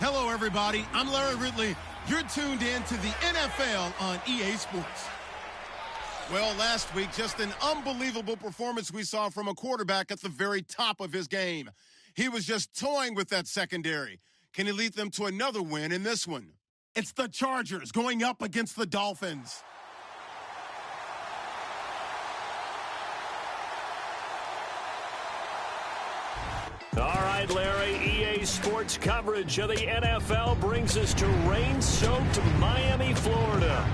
Hello, everybody. I'm Larry Ridley. You're tuned in to the NFL on EA Sports. Well, last week, just an unbelievable performance we saw from a quarterback at the very top of his game. He was just toying with that secondary. Can he lead them to another win in this one? It's the Chargers going up against the Dolphins. All right, Larry, EA Sports coverage of the NFL brings us to rain-soaked Miami, Florida.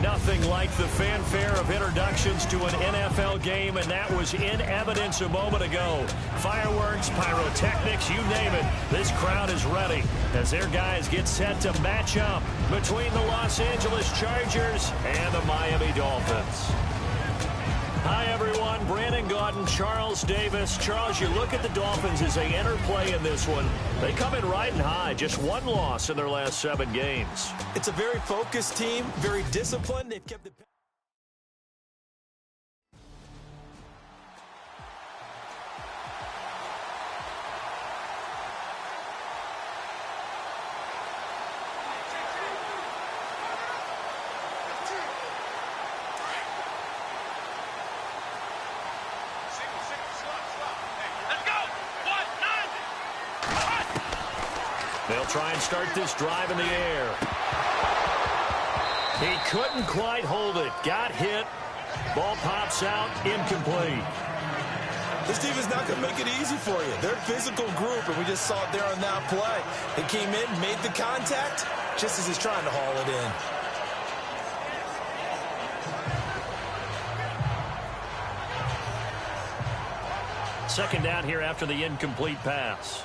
Nothing like the fanfare of introductions to an NFL game, and that was in evidence a moment ago. Fireworks, pyrotechnics, you name it. This crowd is ready as their guys get set to match up between the Los Angeles Chargers and the Miami Dolphins. Hi, everyone. Brandon Gaudin, Charles Davis. Charles, you look at the Dolphins as they enter play in this one. They come in riding high. Just one loss in their last 7 games. It's a very focused team, very disciplined. They've kept the... They'll try and start this drive in the air. He couldn't quite hold it. Got hit. Ball pops out. Incomplete. This team is not going to make it easy for you. They're a physical group, and we just saw it there on that play. They came in, made the contact, just as he's trying to haul it in. Second down here after the incomplete pass.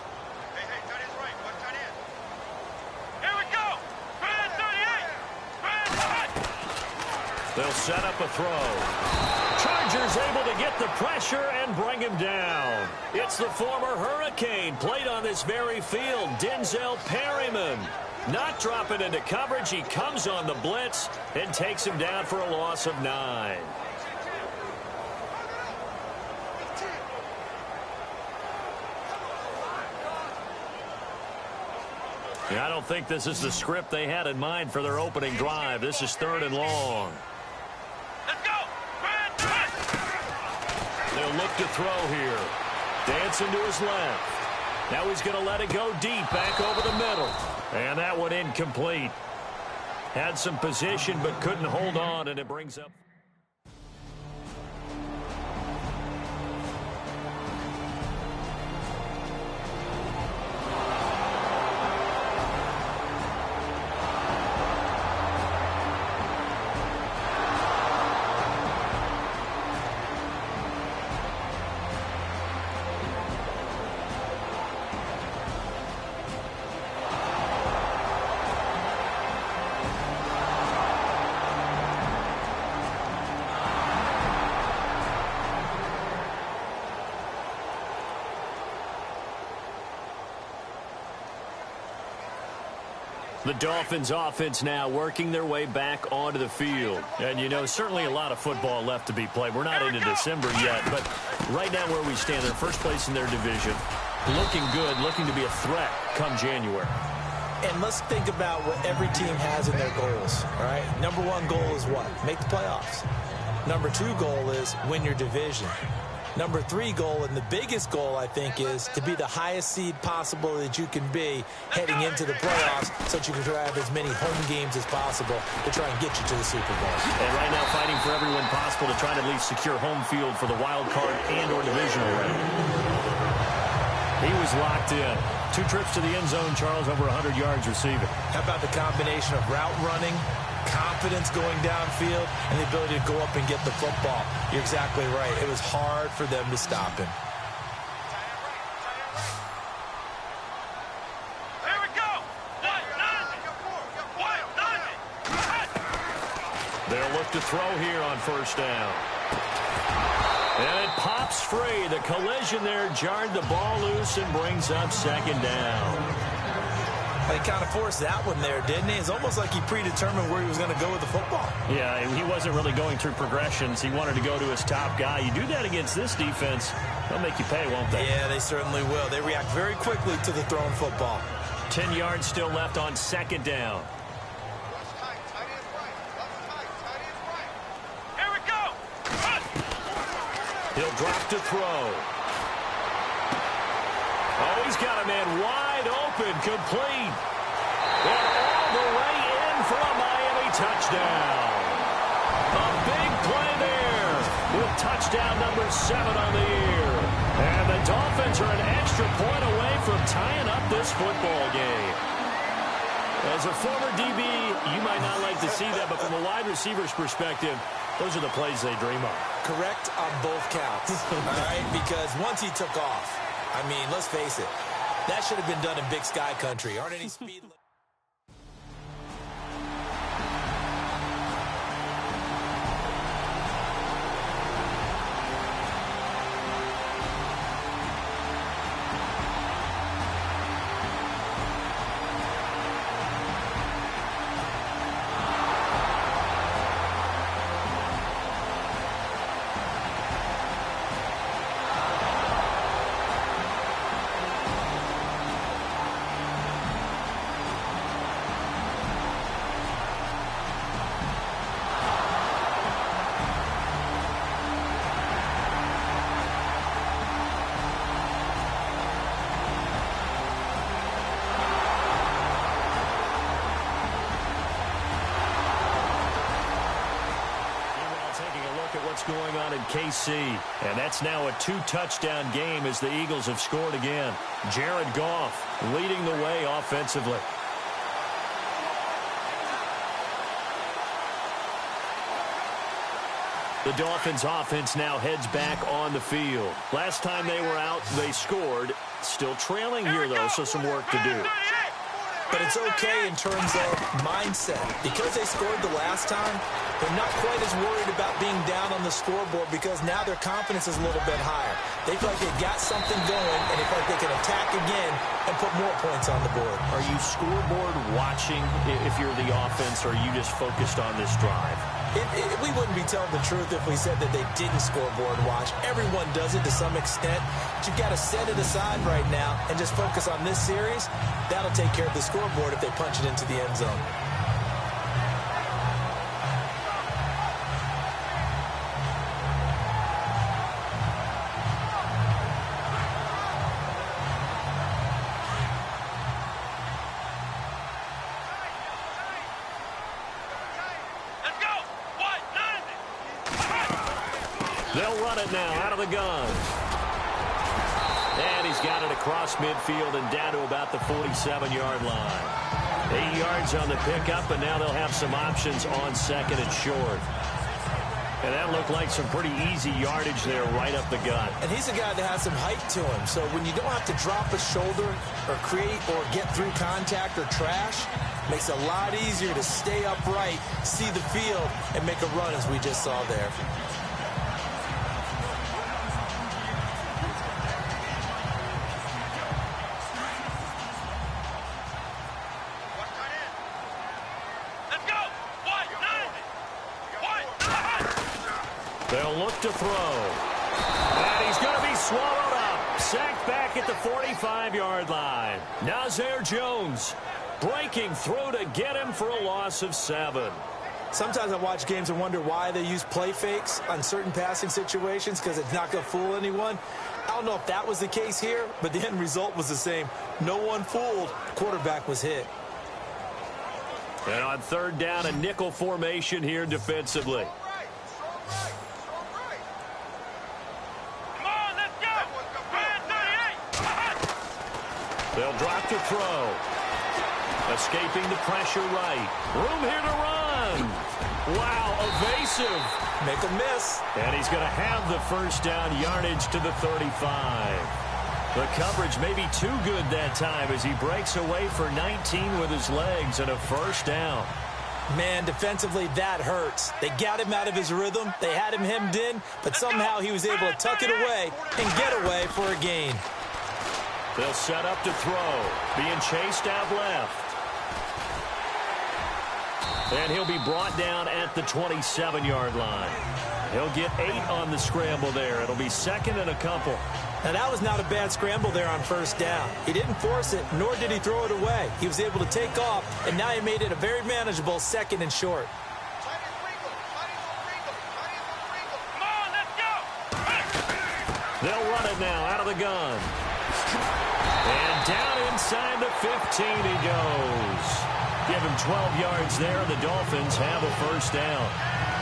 They'll set up a throw. Chargers able to get the pressure and bring him down. It's the former Hurricane played on this very field, Denzel Perryman. Not dropping into coverage. He comes on the blitz and takes him down for a loss of 9. I don't think this is the script they had in mind for their opening drive. This is 3rd and long. Let's go! They'll look to throw here. Dancing to his left. Now he's going to let it go deep, back over the middle. And that one incomplete. Had some position but couldn't hold on, and it brings up... The Dolphins offense now working their way back onto the field. And, you know, certainly a lot of football left to be played. We're not into December yet, but right now where we stand, they're first place in their division. Looking good, looking to be a threat come January. And let's think about what every team has in their goals, all right? Number 1 goal is what? Make the playoffs. Number 2 goal is win your division. Number 3 goal, and the biggest goal, I think, is to be the highest seed possible that you can be heading into the playoffs so that you can have as many home games as possible to try and get you to the Super Bowl. And right now fighting for everyone possible to try to at least secure home field for the wild card and or divisional round. He was locked in. 2 trips to the end zone, Charles, over 100 yards receiving. How about the combination of route running, confidence going downfield, and the ability to go up and get the football? You're exactly right. It was hard for them to stop him. Here we go! They'll look to throw here on first down. And it pops free. The collision there jarred the ball loose and brings up second down. He kind of forced that one there, didn't he? It's almost like he predetermined where he was going to go with the football. Yeah, he wasn't really going through progressions. He wanted to go to his top guy. You do that against this defense, they'll make you pay, won't they? Yeah, they certainly will. They react very quickly to the thrown football. 10 yards still left on second down. Here we go. Run. He'll drop to throw. Oh, he's got a man wide open, complete. And all the way in for a Miami touchdown. A big play there with touchdown number 7 on the year. And the Dolphins are an extra point away from tying up this football game. As a former DB, you might not like to see that, but from a wide receiver's perspective, those are the plays they dream of. Correct on both counts, all right? Because once he took off, I mean, let's face it, that should have been done in Big Sky country. Aren't any speed... What's going on in KC, and that's now a 2-touchdown game as the Eagles have scored again. Jared Goff leading the way offensively. The Dolphins offense now heads back on the field. Last time they were out, they scored. Still trailing here, though, so some work to do. But it's okay in terms of mindset. Because they scored the last time, they're not quite as worried about being down on the scoreboard because now their confidence is a little bit higher. They feel like they've got something going, and they feel like they can attack again and put more points on the board. Are you scoreboard watching if you're the offense, or are you just focused on this drive? We wouldn't be telling the truth if we said that they didn't scoreboard watch. Everyone does it to some extent. But you've got to set it aside right now and just focus on this series. That'll take care of the scoreboard if they punch it into the end zone. They'll run it now out of the gun. And he's got it across midfield and down to about the 47-yard line. 8 yards on the pickup, and now they'll have some options on second and short. And that looked like some pretty easy yardage there right up the gut. And he's a guy that has some height to him. So when you don't have to drop a shoulder or create or get through contact or trash, makes it a lot easier to stay upright, see the field, and make a run as we just saw there. They'll look to throw. And he's going to be swallowed up. Sacked back at the 45-yard line. Nazir Jones breaking through to get him for a loss of 7. Sometimes I watch games and wonder why they use play fakes on certain passing situations because it's not going to fool anyone. I don't know if that was the case here, but the end result was the same. No one fooled. Quarterback was hit. And on third down, a nickel formation here defensively. They'll drop to throw. Escaping the pressure right. Room here to run. Wow, evasive. Make a miss. And he's going to have the first down yardage to the 35. The coverage may be too good that time as he breaks away for 19 with his legs and a first down. Man, defensively, that hurts. They got him out of his rhythm. They had him hemmed in, but somehow he was able to tuck it away and get away for a gain. They'll set up to throw. Being chased out left. And he'll be brought down at the 27-yard line. He'll get 8 on the scramble there. It'll be second and a couple. Now, that was not a bad scramble there on first down. He didn't force it, nor did he throw it away. He was able to take off, and now he made it a very manageable 2nd and short. Come on, let's go. They'll run it now out of the gun. And down inside the 15 he goes. Give him 12 yards there, and the Dolphins have a first down.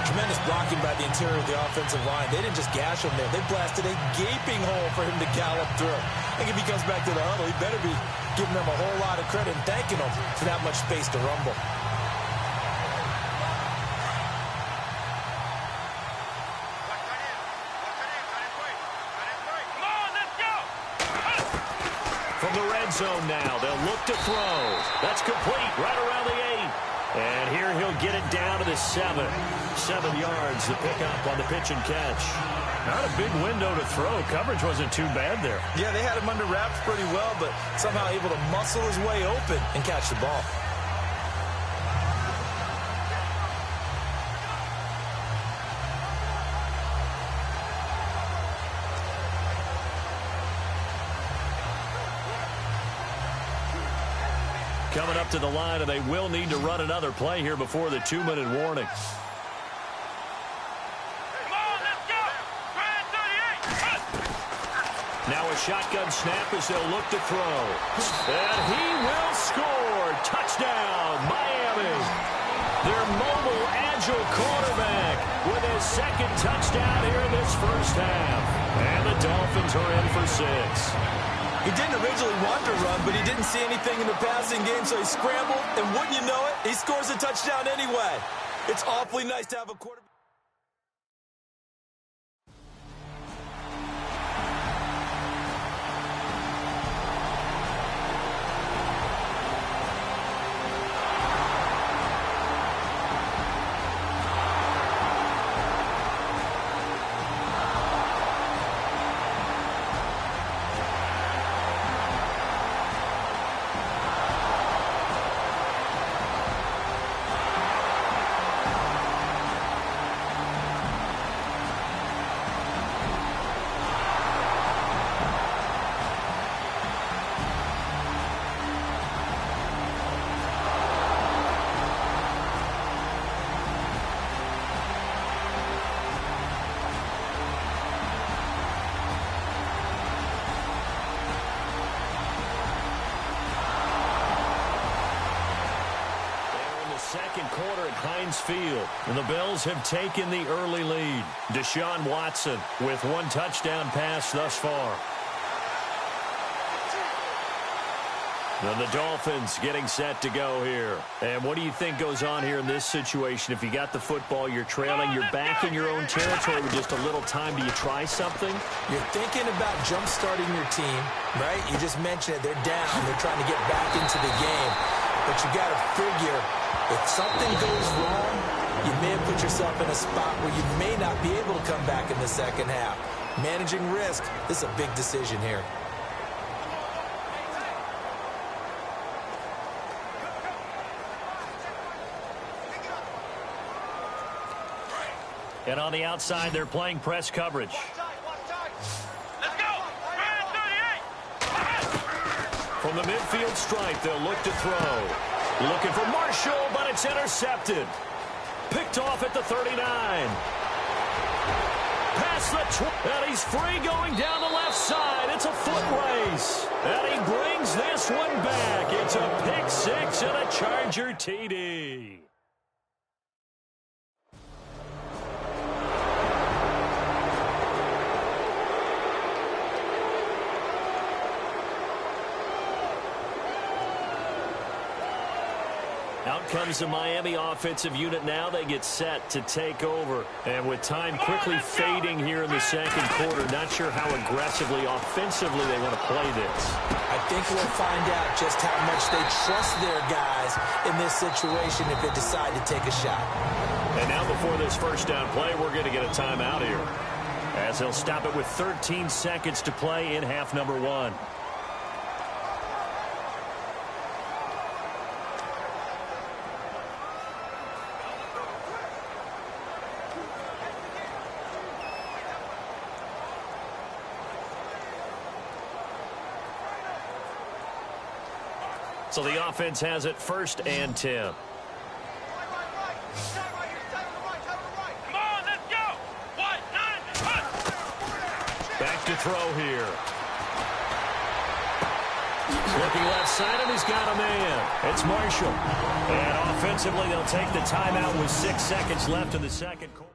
Tremendous blocking by the interior of the offensive line. They didn't just gash him there. They blasted a gaping hole for him to gallop through. I think if he comes back to the huddle, he better be giving them a whole lot of credit and thanking them for that much space to rumble. Come on, let's go. From the red zone now, they'll look to throw. That's complete right around the 8. And here he'll get it down to the 7. 7 yards to pick up on the pitch and catch. Not a big window to throw. Coverage wasn't too bad there. Yeah, they had him under wraps pretty well, but somehow able to muscle his way open and catch the ball. Coming up to the line, and they will need to run another play here before the 2-minute warning. Come on, let's go. Try 38. Now a shotgun snap as they'll look to throw. And he will score. Touchdown, Miami. Their mobile, agile quarterback with his 2nd touchdown here in this first half. And the Dolphins are in for 6. He didn't originally want to run, but he didn't see anything in the passing game, so he scrambled, and wouldn't you know it, he scores a touchdown anyway. It's awfully nice to have a quarterback. Field. And the Bills have taken the early lead. Deshaun Watson with 1 touchdown pass thus far. And the Dolphins getting set to go here. And what do you think goes on here in this situation? If you got the football, you're trailing, you're back in your own territory with just a little time. Do you try something? You're thinking about jump-starting your team, right? You just mentioned it. They're down. They're trying to get back into the game. But you got to figure, if something goes wrong, you may have put yourself in a spot where you may not be able to come back in the second half. Managing risk, this is a big decision here. And on the outside, they're playing press coverage. Let's go. Try 38. From the midfield stripe, they'll look to throw. Looking for Marshall, but it's intercepted. Picked off at the 39. Past the and he's free going down the left side. It's a foot race. And he brings this one back. It's a pick 6 and a Charger TD. Out comes the Miami offensive unit now. They get set to take over. And with time quickly fading here in the second quarter, not sure how aggressively, offensively they want to play this. I think we'll find out just how much they trust their guys in this situation if they decide to take a shot. And now before this first down play, we're going to get a timeout here, as they'll stop it with 13 seconds to play in half number 1. So the offense has it 1st and 10. Come on, let's go. White, 9, Back to throw here. Looking left side, and he's got a man. It's Marshall. And offensively, they'll take the timeout with 6 seconds left in the second quarter.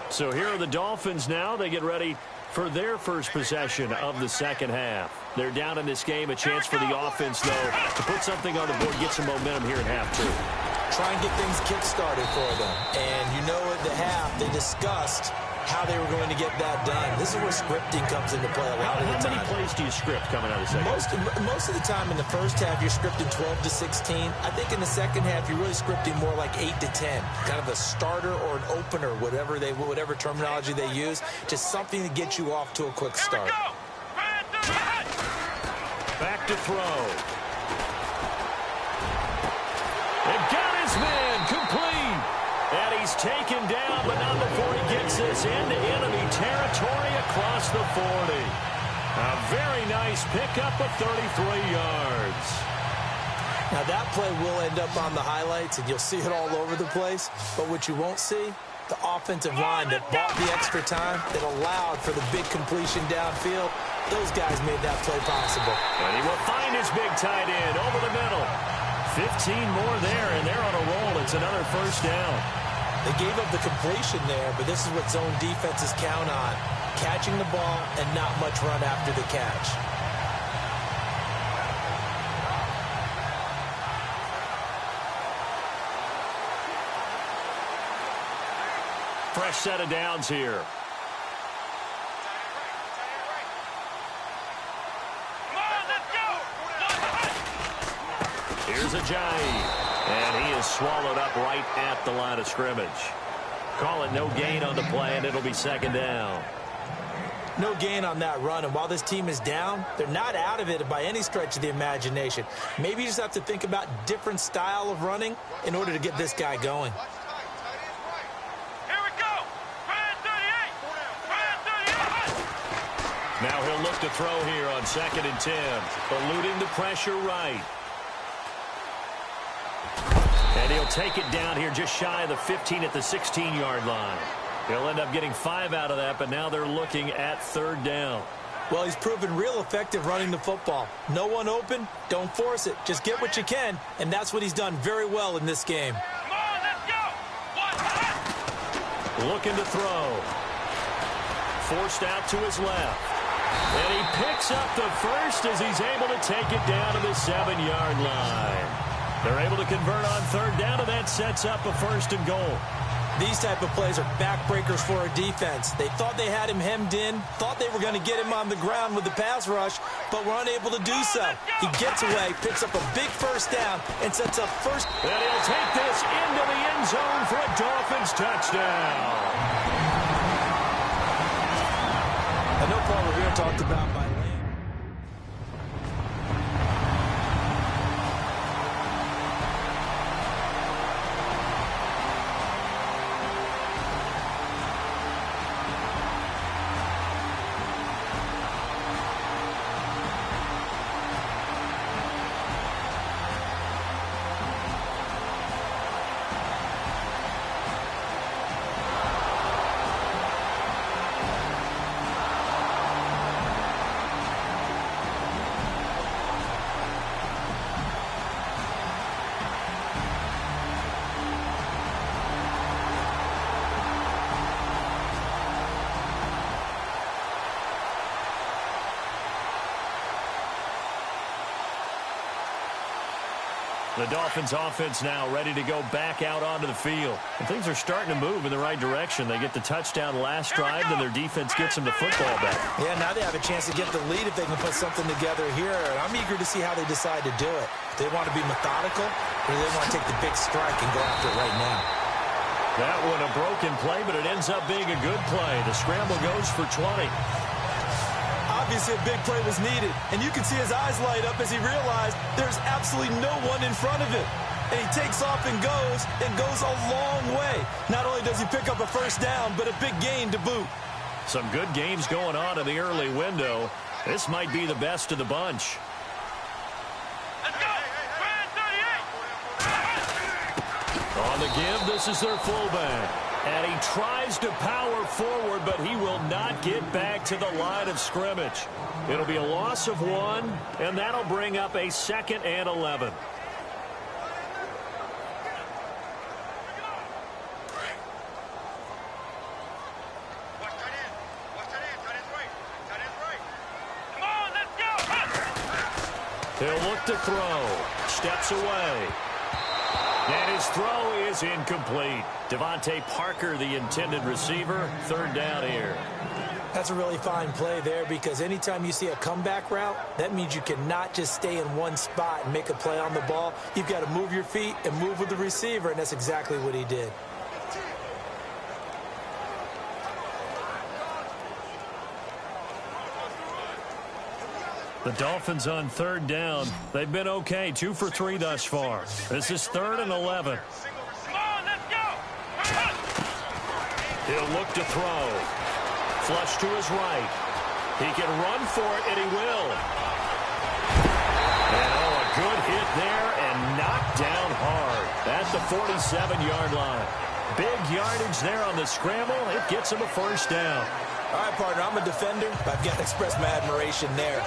So here are the Dolphins now. They get ready for their first possession of the second half. They're down in this game. A chance for the offense, though, to put something on the board, get some momentum here in half 2. Try and get things kick-started for them. And you know at the half, they discussed how they were going to get that done. This is where scripting comes into play a lot of the time. How many plays do you script coming out of the second half? Most of the time in the first half, you're scripting 12 to 16. I think in the second half, you're really scripting more like 8 to 10. Kind of a starter or an opener, whatever terminology they use. Just something to get you off to a quick start. Back to throw. And got his man complete. And he's taken down, but not before he gets this into enemy territory across the 40. A very nice pickup of 33 yards. Now that play will end up on the highlights, and you'll see it all over the place. But what you won't see, the offensive line that bought the extra time, that allowed for the big completion downfield, those guys made that play possible. And he will find his big tight end over the middle. 15 more there, and they're on a roll. It's another first down. They gave up the completion there, but this is what zone defenses count on. Catching the ball and not much run after the catch. Fresh set of downs here. Here's Ajayi. And he is swallowed up right at the line of scrimmage. Call it no gain on the play, and it'll be second down. No gain on that run, and while this team is down, they're not out of it by any stretch of the imagination. Maybe you just have to think about different style of running in order to get this guy going. Here we go. 38. Now he'll look to throw here on 2nd and 10. Eluding the pressure right. And he'll take it down here just shy of the 15 at the 16-yard line. He'll end up getting 5 out of that, but now they're looking at 3rd down. Well, he's proven real effective running the football. No one open, don't force it. Just get what you can, and that's what he's done very well in this game. Come on, let's go. Looking to throw. Forced out to his left. And he picks up the first as he's able to take it down to the 7-yard line. They're able to convert on 3rd down, and that sets up a 1st and goal. These type of plays are backbreakers for a defense. They thought they had him hemmed in, thought they were going to get him on the ground with the pass rush, but were unable to do so. He gets away, picks up a big 1st down, and sets up first. And he'll take this into the end zone for a Dolphins touchdown. I know Paul Revere talked about by The Dolphins offense now ready to go back out onto the field. And things are starting to move in the right direction. They get the touchdown last drive, and their defense gets them the football back. Yeah, now they have a chance to get the lead if they can put something together here. And I'm eager to see how they decide to do it. Do they want to be methodical, or do they want to take the big strike and go after it right now? That one a broken play, but it ends up being a good play. The scramble goes for 20. Obviously, a big play was needed, and you can see his eyes light up as he realized there's absolutely no one in front of him. And he takes off and goes a long way. Not only does he pick up a first down, but a big gain to boot. Some good games going on in the early window. This might be the best of the bunch. Let's go. Grand 38. On the give, this is their fullback. And he tries to power forward, but he will not get back to the line of scrimmage. It'll be a loss of 1, and that'll bring up a 2nd and 11. Come on, let's go. He'll look to throw. Steps away. And his throw is incomplete. Devontae Parker, the intended receiver, 3rd down here. That's a really fine play there, because anytime you see a comeback route, that means you cannot just stay in one spot and make a play on the ball. You've got to move your feet and move with the receiver, and that's exactly what he did. The Dolphins on 3rd down. They've been okay, 2 for 3 thus far. This is 3rd and 11. Come on, let's go. He'll look to throw. Flush to his right. He can run for it, and he will. And a good hit there and knocked down hard at the 47-yard line. Big yardage there on the scramble. It gets him a first down. All right, partner, I'm a defender, but I've got to express my admiration there.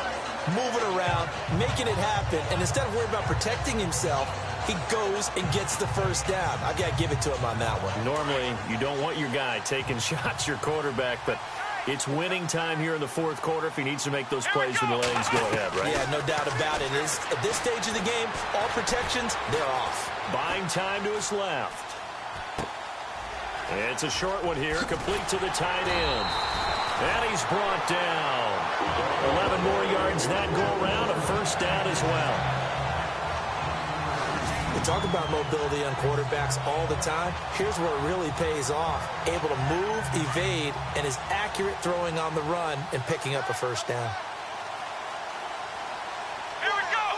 Moving around, making it happen, and instead of worrying about protecting himself, he goes and gets the first down. I've got to give it to him on that one. Normally, you don't want your guy taking shots, your quarterback, but it's winning time here in the 4th quarter if he needs to make those plays when the legs go ahead, right? Yeah, no doubt about it. At this stage of the game, all protections, they're off. Buying time to his left. It's a short one here, complete to the tight end. And he's brought down. 11 more yards that go around, a first down as well. We talk about mobility on quarterbacks all the time. Here's where it really pays off. Able to move, evade, and is accurate throwing on the run and picking up a first down. Here we go.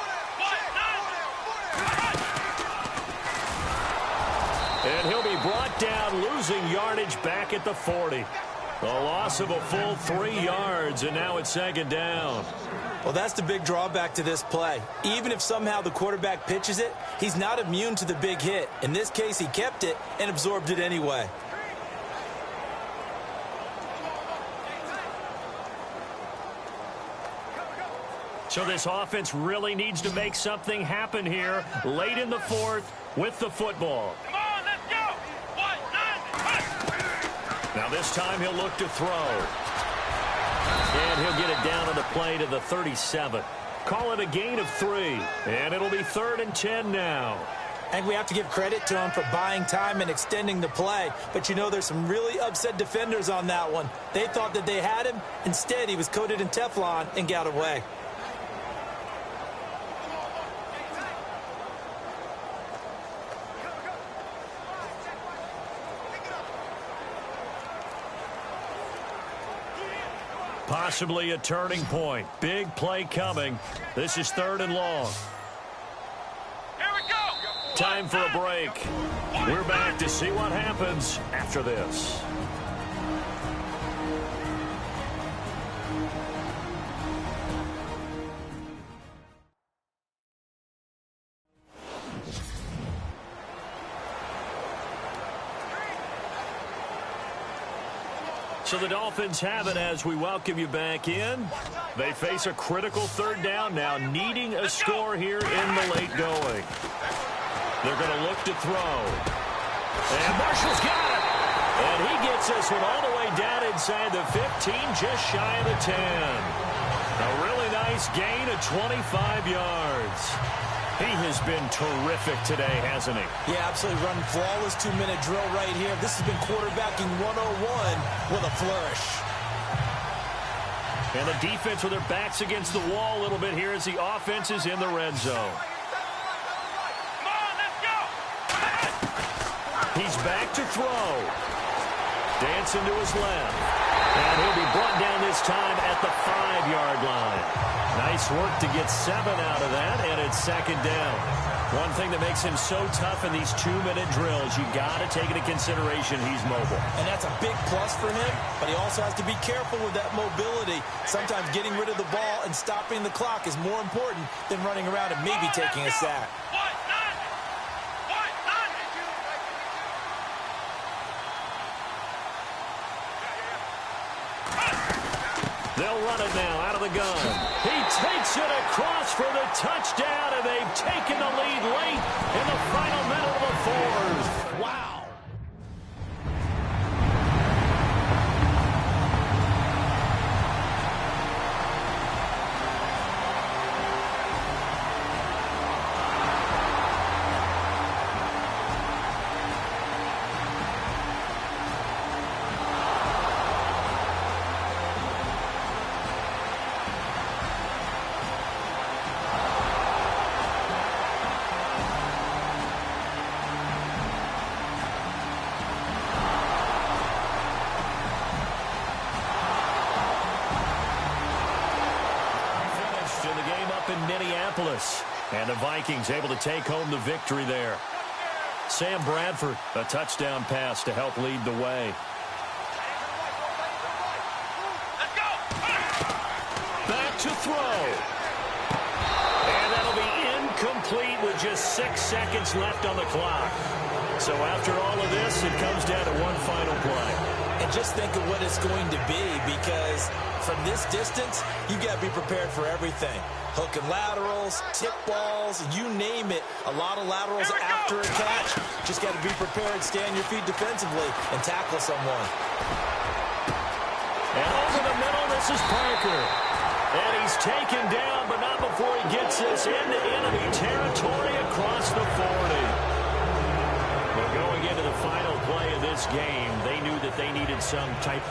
1-9. And he'll be brought down, losing yardage back at the 40. A loss of a full 3 yards, and now it's 2nd down. Well, that's the big drawback to this play. Even if somehow the quarterback pitches it, he's not immune to the big hit. In this case, he kept it and absorbed it anyway. So this offense really needs to make something happen here late in the 4th with the football. Come on, let's go. 1-9. Now this time he'll look to throw. And he'll get it down on the play to the 37. Call it a gain of 3. And it'll be 3rd and 10 now. I think we have to give credit to him for buying time and extending the play. But you know, there's some really upset defenders on that one. They thought that they had him. Instead, he was coated in Teflon and got away. Possibly a turning point. Big play coming. This is 3rd and long. Here we go. Time for a break. We're back to see what happens after this. So the Dolphins have it as we welcome you back in. They face a critical 3rd down now, needing a score here in the late going. They're going to look to throw. And Marshall's got it. And he gets this one all the way down inside the 15, just shy of the 10. A really nice gain of 25 yards. He has been terrific today, hasn't he? Yeah, absolutely. Running flawless 2-minute drill right here. This has been quarterbacking 101 with a flourish. And the defense with their backs against the wall a little bit here as the offense is in the red zone. Come on, let's go. He's back to throw. Dancing to his left. And he'll be brought down this time at the 5-yard line. Nice work to get 7 out of that, and it's second down. One thing that makes him so tough in these 2-minute drills, you got to take into consideration he's mobile. And that's a big plus for him, but he also has to be careful with that mobility. Sometimes getting rid of the ball and stopping the clock is more important than running around and maybe taking a sack. They'll run it now out of the gun. He takes it across for the touchdown, and they've taken the lead late in the final minute of the fourth. Wow. And the Vikings able to take home the victory there. Sam Bradford, a touchdown pass to help lead the way. Let's go. Back to throw. And that'll be incomplete with just 6 seconds left on the clock. So after all of this, it comes down to one final play. And just think of what it's going to be, because from this distance, you got to be prepared for everything. Hook and laterals, tip balls, you name it. A lot of laterals after a catch. Just got to be prepared, stay on your feet defensively, and tackle someone. And over the middle, this is Parker. And he's taken down, but not before he gets this into enemy territory across the 40. Well, going into the final play of this game, they knew that they needed some type